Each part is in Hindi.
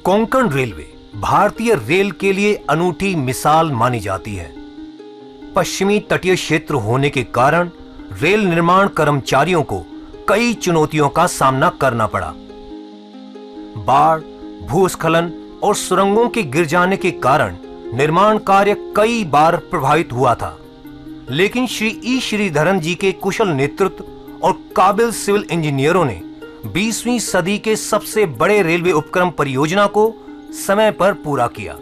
कोंकण रेलवे भारतीय रेल के लिए अनूठी मिसाल मानी जाती है। पश्चिमी तटीय क्षेत्र होने के कारण रेल निर्माण कर्मचारियों को कई चुनौतियों का सामना करना पड़ा। बाढ़, भूस्खलन और सुरंगों के गिर जाने के कारण निर्माण कार्य कई बार प्रभावित हुआ था, लेकिन श्री ई श्रीधरन जी के कुशल नेतृत्व और काबिल सिविल इंजीनियरों ने 20वीं सदी के सबसे बड़े रेलवे उपक्रम परियोजना को समय पर पूरा किया।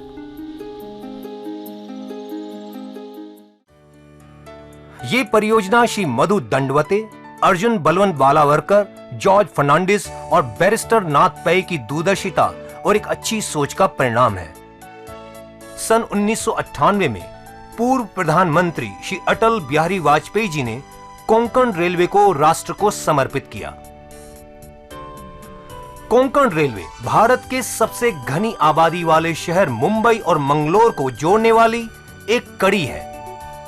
ये परियोजना श्री मधु दंडवते, अर्जुन बलवंत बालावरकर, जॉर्ज फर्नांडिस और बैरिस्टर नाथ पै की दूरदर्शिता और एक अच्छी सोच का परिणाम है। सन 1998 में पूर्व प्रधानमंत्री श्री अटल बिहारी वाजपेयी जी ने कोंकण रेलवे को राष्ट्र को समर्पित किया। कोंकण रेलवे भारत के सबसे घनी आबादी वाले शहर मुंबई और मंगलोर को जोड़ने वाली एक कड़ी है।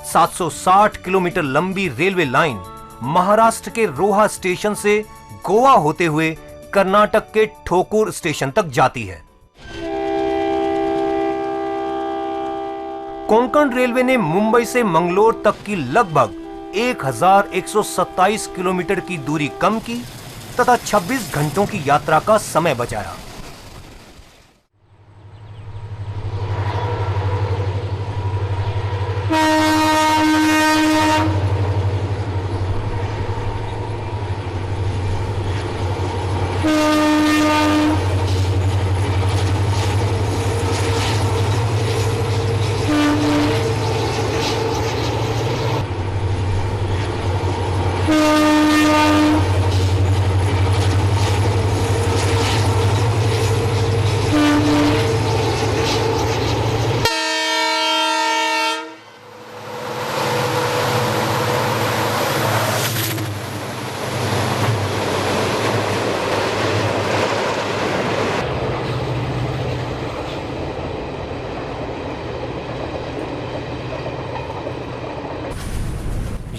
760 किलोमीटर लंबी रेलवे लाइन महाराष्ट्र के रोहा स्टेशन से गोवा होते हुए कर्नाटक के ठोकूर स्टेशन तक जाती है। कोंकण रेलवे ने मुंबई से मंगलोर तक की लगभग 1127 किलोमीटर की दूरी कम की तथा 26 घंटों की यात्रा का समय बचाया।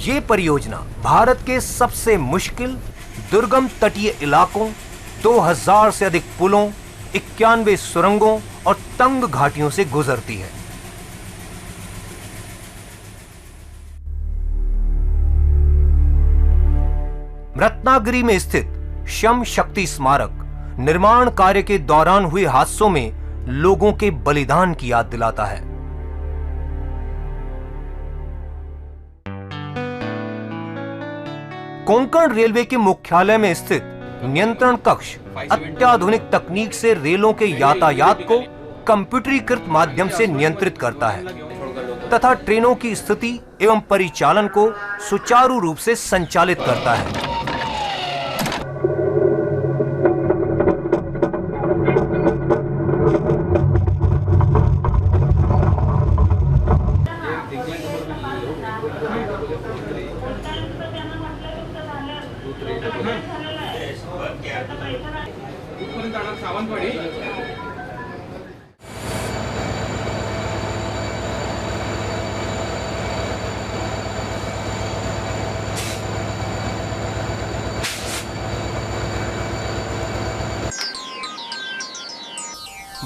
ये परियोजना भारत के सबसे मुश्किल दुर्गम तटीय इलाकों, 2000 से अधिक पुलों, 91 सुरंगों और तंग घाटियों से गुजरती है। रत्नागिरी में स्थित श्रम शक्ति स्मारक निर्माण कार्य के दौरान हुए हादसों में लोगों के बलिदान की याद दिलाता है। कोंकण रेलवे के मुख्यालय में स्थित नियंत्रण कक्ष अत्याधुनिक तकनीक से रेलों के यातायात को कंप्यूटरीकृत माध्यम से नियंत्रित करता है तथा ट्रेनों की स्थिति एवं परिचालन को सुचारू रूप से संचालित करता है।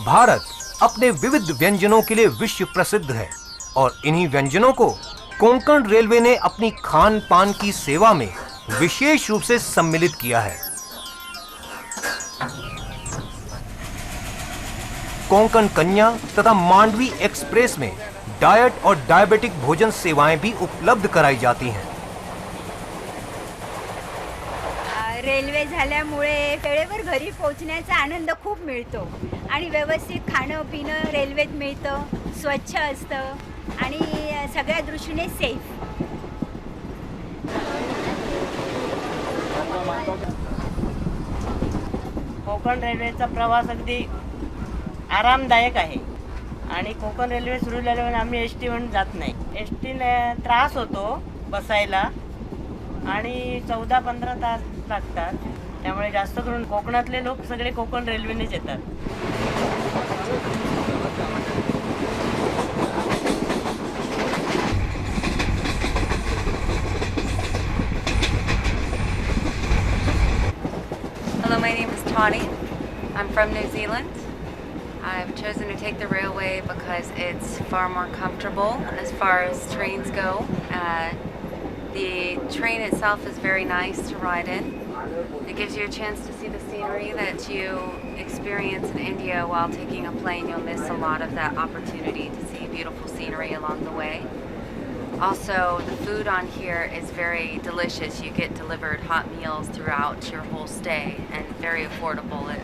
भारत अपने विविध व्यंजनों के लिए विश्व प्रसिद्ध है और इन्हीं व्यंजनों को कोंकण रेलवे ने अपनी खान पान की सेवा में विशेष रूप से सम्मिलित किया है। कोंकण कन्या तथा मांडवी एक्सप्रेस में डाइट और डायबिटिक भोजन सेवाएं भी उपलब्ध कराई जाती हैं। रेल्वे झाल्यामुळे वेळेवर घरी पोहोचण्याचा आनंद खूप मिळतो आणि व्यवस्थित खाणं पिणं रेल्वेत मिळतं, स्वच्छ असतं आणि सगळ्या दृष्टीने सेफ। कोकण रेल्वेचा प्रवास अगदी आरामदायक आहे आणि कोकण रेल्वे सुरू झाल्यावर आम्ही एसटी म्हणून जात नाही। एसटीने त्रास होतो बसायला आणि 14-15 तास लागतात, त्यामुळे जास्त करून कोकणातले लोक सगळे कोकण रेल्वेनेच येतात। Hello, my name is Tawny. I'm from New Zealand. I've chosen to take the railway because it's far more comfortable as far as trains go. The train itself is very nice to ride in. It gives you a chance to see the scenery that you experience in India while taking a plane. You'll miss a lot of that opportunity to see beautiful scenery along the way. Also, the food on here is very delicious. You get delivered hot meals throughout your whole stay and very affordable at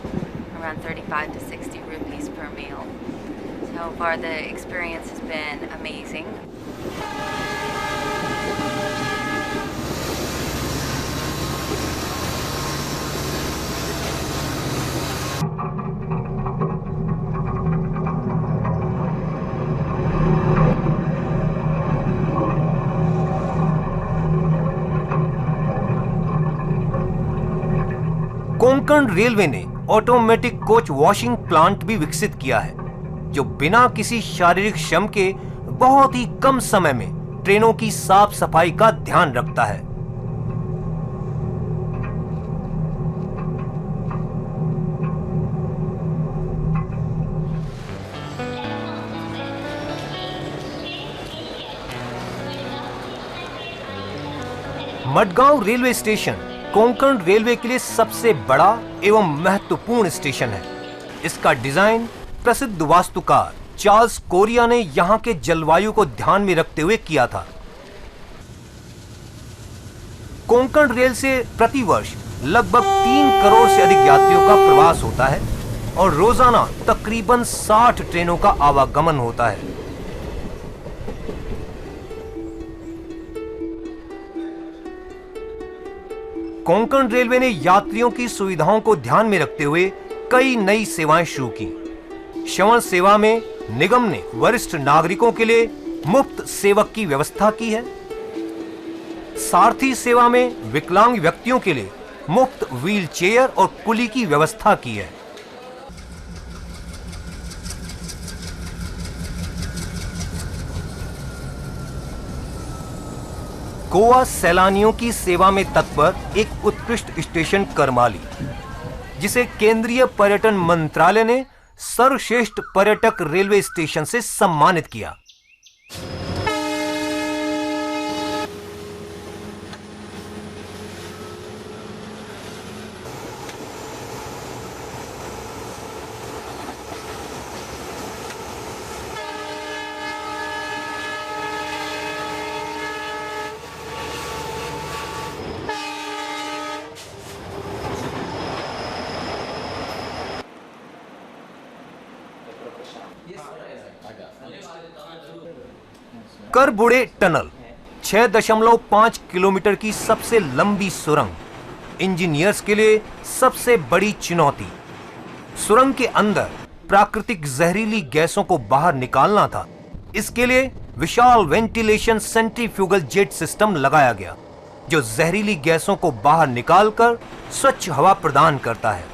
around 35 to 60 rupees per meal. So far the experience has been amazing. Konkan railway ने ऑटोमेटिक कोच वॉशिंग प्लांट भी विकसित किया है, जो बिना किसी शारीरिक श्रम के बहुत ही कम समय में ट्रेनों की साफ सफाई का ध्यान रखता है। Madgaon railway station Konkan railway के लिए सबसे बड़ा एवं महत्वपूर्ण स्टेशन है। इसका डिजाइन प्रसिद्ध वास्तुकार चार्ल्स कोरिया ने यहां के जलवायु को ध्यान में रखते हुए किया था। कोंकण रेल से प्रतिवर्ष लगभग 3 करोड़ से अधिक यात्रियों का प्रवास होता है और रोजाना तकरीबन 60 ट्रेनों का आवागमन होता है। कोंकण रेलवे ने यात्रियों की सुविधाओं को ध्यान में रखते हुए कई नई सेवाएं शुरू की। श्रवण सेवा में निगम ने वरिष्ठ नागरिकों के लिए मुफ्त सेवक की व्यवस्था की है। सारथी सेवा में विकलांग व्यक्तियों के लिए मुफ्त व्हील चेयर और कुली की व्यवस्था की है। गोवा सैलानियों की सेवा में तत्पर एक उत्कृष्ट स्टेशन करमाली, जिसे केंद्रीय पर्यटन मंत्रालय ने सर्वश्रेष्ठ पर्यटक रेलवे स्टेशन से सम्मानित किया। करबुड़े टनल 6.5 किलोमीटर की सबसे लंबी सुरंग, इंजीनियर्स के लिए सबसे बड़ी चुनौती। सुरंग के अंदर प्राकृतिक जहरीली गैसों को बाहर निकालना था। इसके लिए विशाल वेंटिलेशन सेंट्रीफ्यूगल जेट सिस्टम लगाया गया, जो जहरीली गैसों को बाहर निकालकर स्वच्छ हवा प्रदान करता है।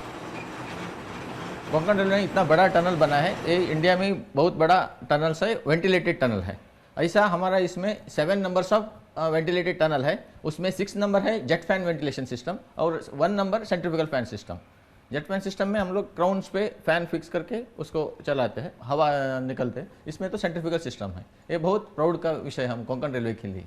कोंकण रेलवे में इतना बड़ा टनल बना है, ये इंडिया में बहुत बड़ा टनल है, वेंटिलेटेड टनल है। ऐसा हमारा इसमें 7 नंबर्स ऑफ वेंटिलेटेड टनल है। उसमें 6 नंबर है जेट फैन वेंटिलेशन सिस्टम और 1 number centrifugal fan system. Jet fan system में हम लोग क्राउन्स पे फैन फिक्स करके उसको चलाते हैं, हवा निकलते हैं। इसमें तो सेंट्रीफ्यूगल सिस्टम है। ये बहुत प्राउड का विषय हम कोंकण रेलवे के लिए।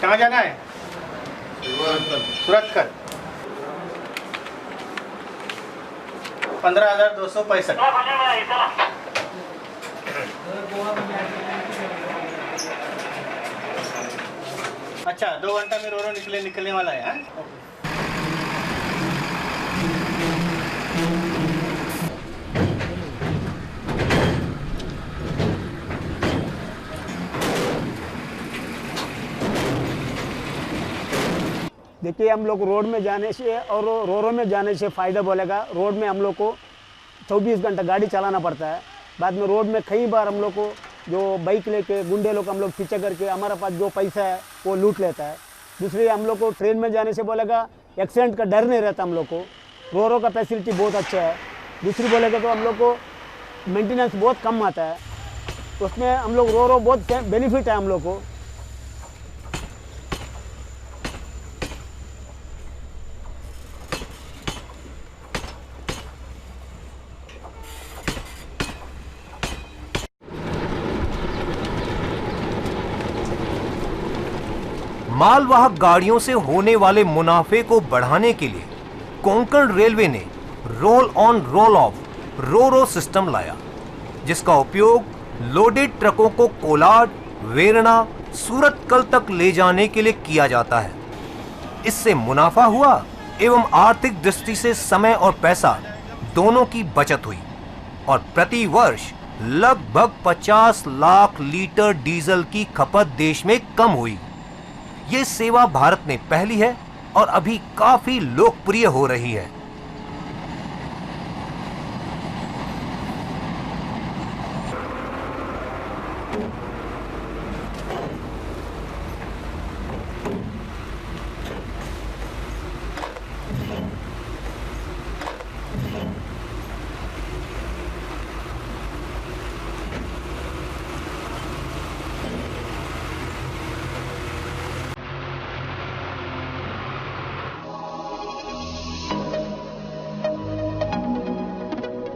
कहाँ जाना है? सूरतगढ़। 15,265। अच्छा, 2 घंटा में रोरो निकलने वाला है। हाँ? देखिए हम लोग रोड में जाने से और रोरो में जाने से फ़ायदा बोलेगा, रोड में हम लोग को 24 घंटा गाड़ी चलाना पड़ता है। बाद में रोड में कई बार हम लोग को जो बाइक लेके गुंडे लोग हम लोग पीछे करके हमारे पास जो पैसा है वो लूट लेता है। दूसरी हम लोग को ट्रेन में जाने से बोलेगा एक्सीडेंट का डर नहीं रहता हम लोग को, रोरो का फैसिलिटी बहुत अच्छा है। दूसरी बोलेगा तो हम लोग को मेंटेनेंस बहुत कम आता है, उसमें हम लोग रोरो बहुत बेनिफिट है हम लोग को। मालवाहक गाड़ियों से होने वाले मुनाफे को बढ़ाने के लिए कोंकण रेलवे ने roll on roll of Roro system लाया, जिसका उपयोग लोडेड ट्रकों को कोलाड, वेरना, सूरतकल तक ले जाने के लिए किया जाता है। इससे मुनाफा हुआ एवं आर्थिक दृष्टि से समय और पैसा दोनों की बचत हुई और प्रति वर्ष लगभग 50 लाख लीटर डीजल की खपत देश में कम हुई। ये सेवा भारत में पहली है और अभी काफी लोकप्रिय हो रही है।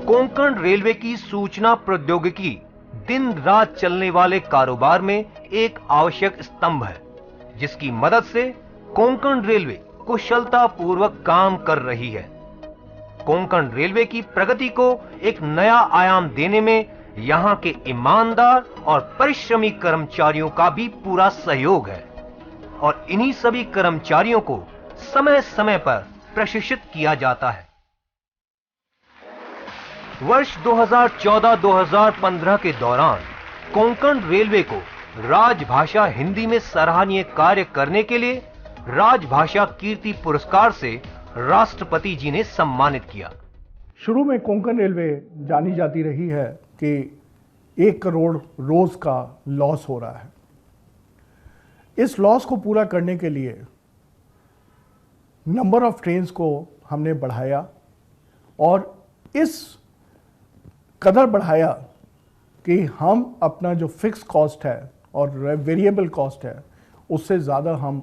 कोंकण रेलवे की सूचना प्रौद्योगिकी दिन रात चलने वाले कारोबार में एक आवश्यक स्तंभ है, जिसकी मदद से कोंकण रेलवे कुशलता पूर्वक काम कर रही है। कोंकण रेलवे की प्रगति को एक नया आयाम देने में यहां के ईमानदार और परिश्रमी कर्मचारियों का भी पूरा सहयोग है और इन्हीं सभी कर्मचारियों को समय समय पर प्रशिक्षित किया जाता है। वर्ष 2014-2015 के दौरान कोंकण रेलवे को राजभाषा हिंदी में सराहनीय कार्य करने के लिए राजभाषा कीर्ति पुरस्कार से राष्ट्रपति जी ने सम्मानित किया। शुरू में कोंकण रेलवे जानी जाती रही है कि 1 करोड़ रोज का लॉस हो रहा है। इस लॉस को पूरा करने के लिए नंबर ऑफ ट्रेन्स को हमने बढ़ाया और इस कदर बढ़ाया कि हम अपना जो फिक्स कॉस्ट है और वेरिएबल कॉस्ट है उससे ज़्यादा हम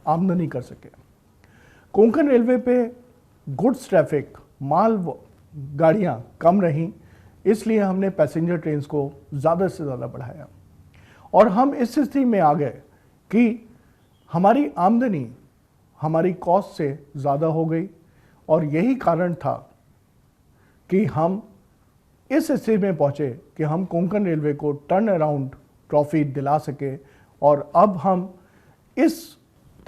आमदनी कर सके। कोंकण रेलवे पे गुड्स ट्रैफिक, माल गाड़ियाँ कम रहीं, इसलिए हमने पैसेंजर ट्रेन्स को ज़्यादा से ज़्यादा बढ़ाया और हम इस स्थिति में आ गए कि हमारी आमदनी हमारी कॉस्ट से ज़्यादा हो गई और यही कारण था कि हम इस स्थिति में पहुँचे कि हम कोंकण रेलवे को टर्न अराउंड ट्रॉफी दिला सके और अब हम इस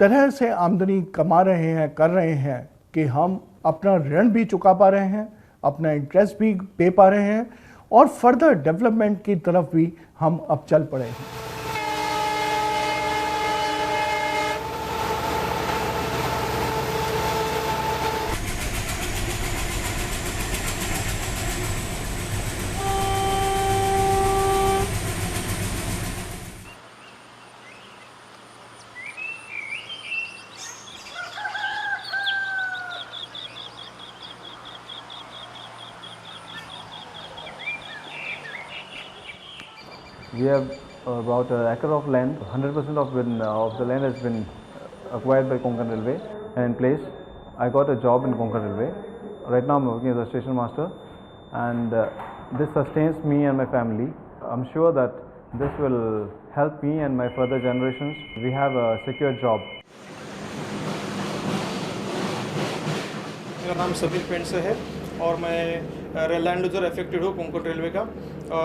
तरह से आमदनी कमा रहे हैं, कर रहे हैं कि हम अपना ऋण भी चुका पा रहे हैं, अपना इंटरेस्ट भी पे पा रहे हैं और फर्दर डेवलपमेंट की तरफ भी हम अब चल पड़े हैं। We have about an acre of land. 100% of the land has been acquired by Konkon Railway and in place. I got a job in Konkon Railway. Right now I'm working as a station master and this sustains me and my family. I'm sure that this will help me and my further generations. We have a secure job. मेरा नाम सबीर पेंट से है और मैं लैंड यूजर अफेक्टेड हूँ कोंकण रेलवे का।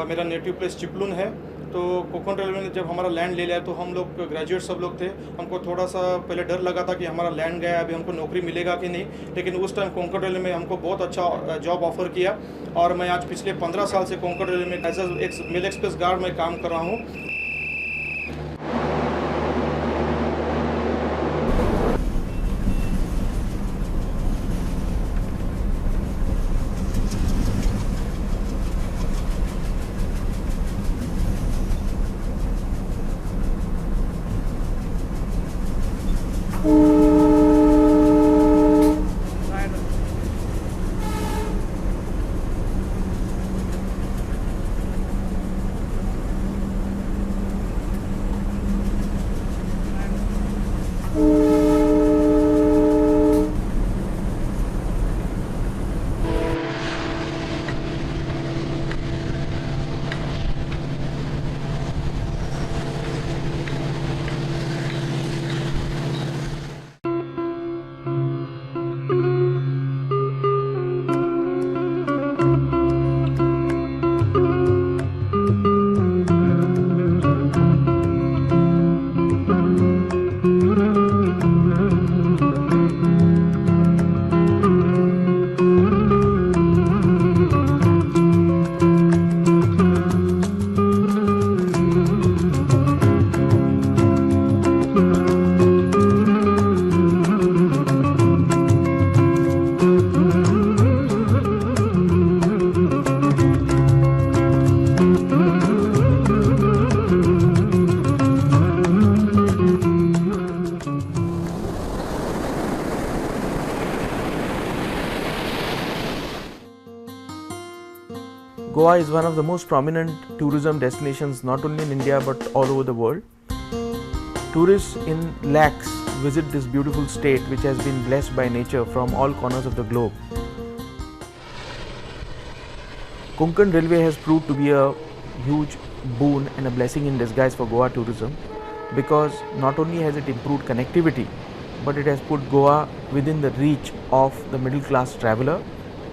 मेरा नेटिव प्लेस चिपलून है। तो कोंकण रेलवे ने जब हमारा लैंड ले लिया तो हम लोग ग्रेजुएट सब लोग थे, हमको थोड़ा सा पहले डर लगा था कि हमारा लैंड गया, अभी हमको नौकरी मिलेगा कि नहीं। लेकिन उस टाइम कोंकण रेलवे में हमको बहुत अच्छा जॉब ऑफर किया और मैं आज पिछले 15 साल से कोंकण रेलवे में as a mail express guard में काम कर रहा हूँ। Goa is one of the most prominent tourism destinations not only in India but all over the world. Tourists in lakhs visit this beautiful state which has been blessed by nature from all corners of the globe. Konkan Railway has proved to be a huge boon and a blessing in disguise for Goa tourism, because not only has it improved connectivity, but it has put Goa within the reach of the middle class traveller,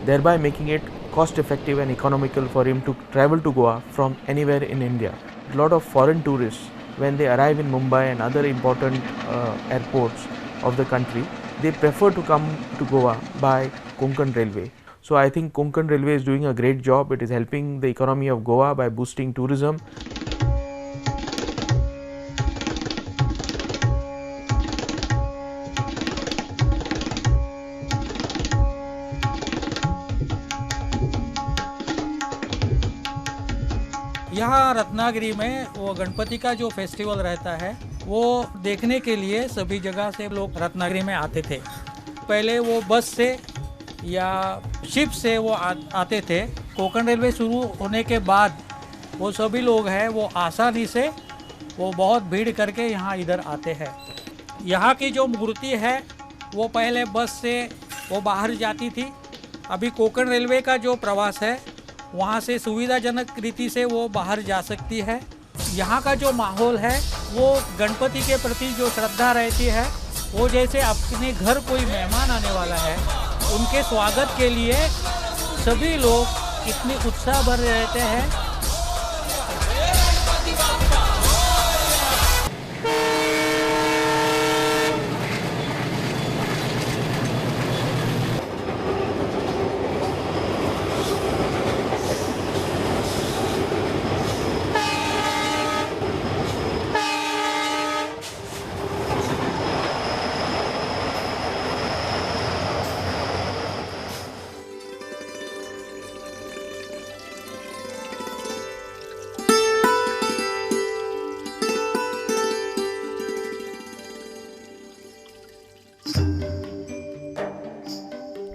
thereby making it cost effective and economical for him to travel to Goa from anywhere in India. A lot of foreign tourists, when they arrive in Mumbai and other important airports of the country, they prefer to come to Goa by Konkan Railway. So I think Konkan Railway is doing a great job. It is helping the economy of Goa by boosting tourism. यहाँ रत्नागिरी में वो गणपति का जो फेस्टिवल रहता है वो देखने के लिए सभी जगह से लोग रत्नागिरी में आते थे। पहले वो बस से या शिप से वो आते थे। कोंकण रेलवे शुरू होने के बाद वो सभी लोग हैं वो आसानी से वो बहुत भीड़ करके यहाँ इधर आते हैं। यहाँ की जो मूर्ति है वो पहले बस से वो बाहर जाती थी। अभी कोंकण रेलवे का जो प्रवास है वहाँ से सुविधाजनक रीति से वो बाहर जा सकती है। यहाँ का जो माहौल है वो गणपति के प्रति जो श्रद्धा रहती है वो जैसे अपने घर कोई मेहमान आने वाला है उनके स्वागत के लिए सभी लोग इतने उत्साह भर रहते हैं।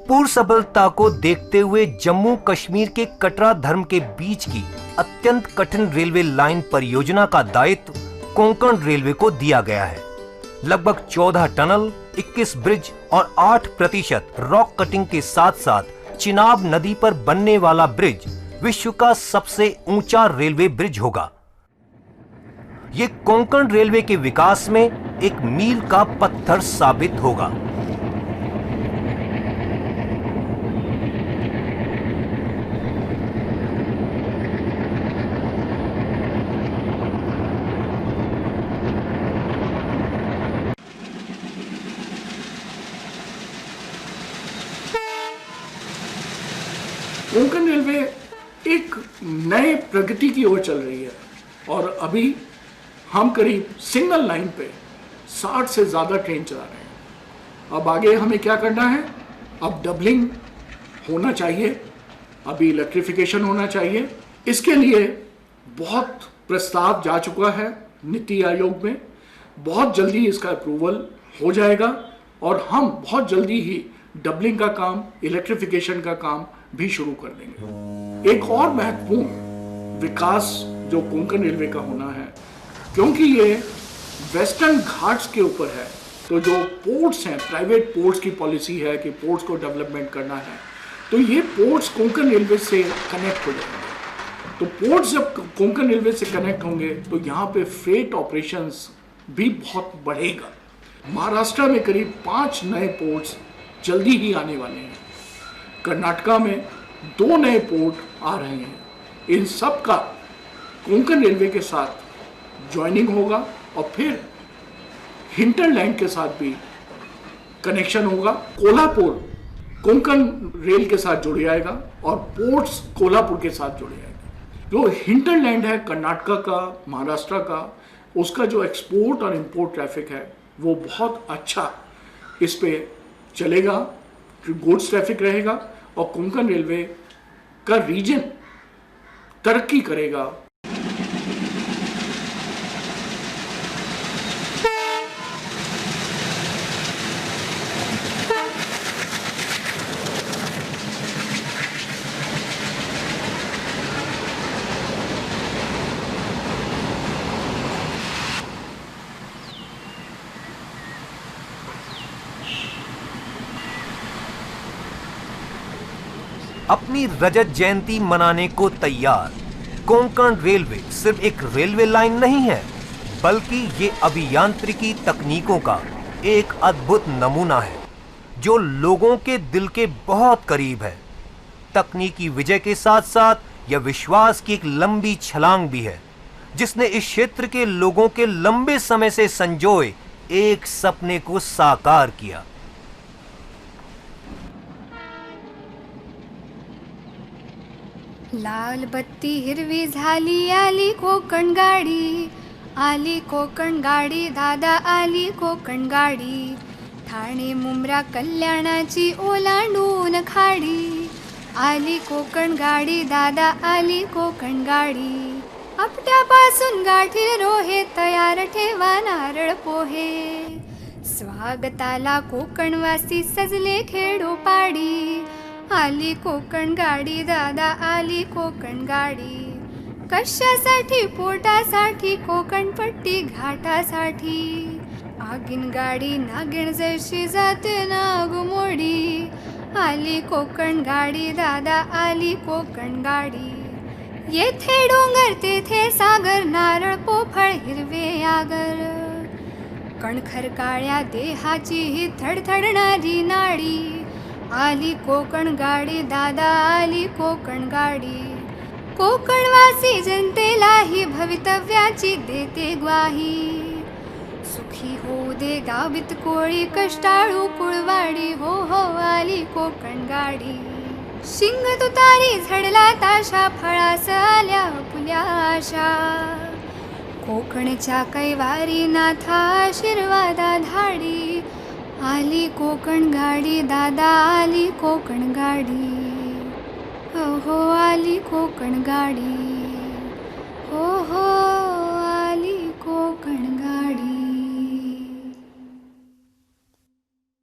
पूर्ण सफलता को देखते हुए जम्मू कश्मीर के कटरा धर्म के बीच की अत्यंत कठिन रेलवे लाइन परियोजना का दायित्व कोंकण रेलवे को दिया गया है। लगभग 14 टनल, 21 ब्रिज और 8% रॉक कटिंग के साथ साथ चिनाब नदी पर बनने वाला ब्रिज विश्व का सबसे ऊंचा रेलवे ब्रिज होगा। ये कोंकण रेलवे के विकास में एक मील का पत्थर साबित होगा। कोंकण रेलवे एक नए प्रगति की ओर चल रही है और अभी हम करीब सिंगल लाइन पे 60 से ज़्यादा ट्रेन चला रहे हैं। अब आगे हमें क्या करना है? अब डबलिंग होना चाहिए, अभी इलेक्ट्रिफिकेशन होना चाहिए। इसके लिए बहुत प्रस्ताव जा चुका है नीति आयोग में, बहुत जल्दी इसका अप्रूवल हो जाएगा और हम बहुत जल्दी ही डबलिंग का काम, इलेक्ट्रिफिकेशन का काम भी शुरू कर देंगे। एक और महत्वपूर्ण विकास जो कोंकण रेलवे का होना है, क्योंकि ये वेस्टर्न घाट्स के ऊपर है, तो जो पोर्ट्स हैं, प्राइवेट पोर्ट्स की पॉलिसी है कि पोर्ट्स को डेवलपमेंट करना है, तो ये पोर्ट्स कोंकण रेलवे से कनेक्ट हो जाएंगे। तो पोर्ट्स जब कोंकण रेलवे से कनेक्ट होंगे तो यहाँ पे फ्रेट ऑपरेशंस भी बहुत बढ़ेगा। महाराष्ट्र में करीब 5 नए पोर्ट्स जल्दी ही आने वाले हैं। कर्नाटका में 2 नए पोर्ट आ रहे हैं। इन सब का कोंकण रेलवे के साथ ज्वाइनिंग होगा और फिर हिंटरलैंड के साथ भी कनेक्शन होगा। कोल्हापुर कोंकण रेल के साथ जुड़ जाएगा और पोर्ट्स कोल्हापुर के साथ जुड़ जाएगा। जो हिंटरलैंड है कर्नाटका का, महाराष्ट्र का, उसका जो एक्सपोर्ट और इंपोर्ट ट्रैफिक है वो बहुत अच्छा इस पे चलेगा, गुड्स ट्रैफिक रहेगा और कोंकण रेलवे का रीजन तरक्की करेगा। अपनी रजत जयंती मनाने को तैयार। कोंकण रेलवे सिर्फ एक रेलवे लाइन नहीं है, बल्कि ये अभियांत्रिकी तकनीकों का एक अद्भुत नमूना है जो लोगों के दिल के बहुत करीब है। तकनीकी विजय के साथ साथ यह विश्वास की एक लंबी छलांग भी है जिसने इस क्षेत्र के लोगों के लंबे समय से संजोए एक सपने को साकार किया। लाल बत्ती हिरवी झाली, आली कोकण गाडी, आली कोकण गाडी, दादा आली कोकण गाडी, ठाणे मुंब्रा कल्याणाची ओलांडून खाडी, आली कोकण गाडी, दादा आली कोकण गाडी, आपट्यापासून गाठील रोहे, तयार ठेवा नारळ पोहे, स्वागताला कोकणवासी सजले खेडोपाडी, आली कोकण गाडी, दादा आली कोकण गाडी, कशासाठी पोटासाठी, कोकणपट्टी घाटासाठी, आगीन गाडी नागिण जशी जाते नागमोडी, आली कोकण गाडी, दादा आली कोकण गाडी, येथे डोंगर तेथे सागर, नारळ पोफळ हिरवे आगर, कणखर काळ्या देहाची ही थडथडणारी नाडी, आली कोकण गाडी, दादा आली कोकण गाडी, कोकणवासी जनतेला ही भवितव्याची देते ग्वाही, सुखी होऊ दे गावीत कोळी, कष्टाळू कुळवाडी, हो हो आली कोकण गाडी, शिंग तुतारी झडला ताशा, फळास आल्या फुल्या आशा, कोकणच्या कैवारी नाथा आशीर्वादा धाडी, आली कोकण गाडी, दादा आली कोकण गाडी, हो हो आली कोकण गाडी.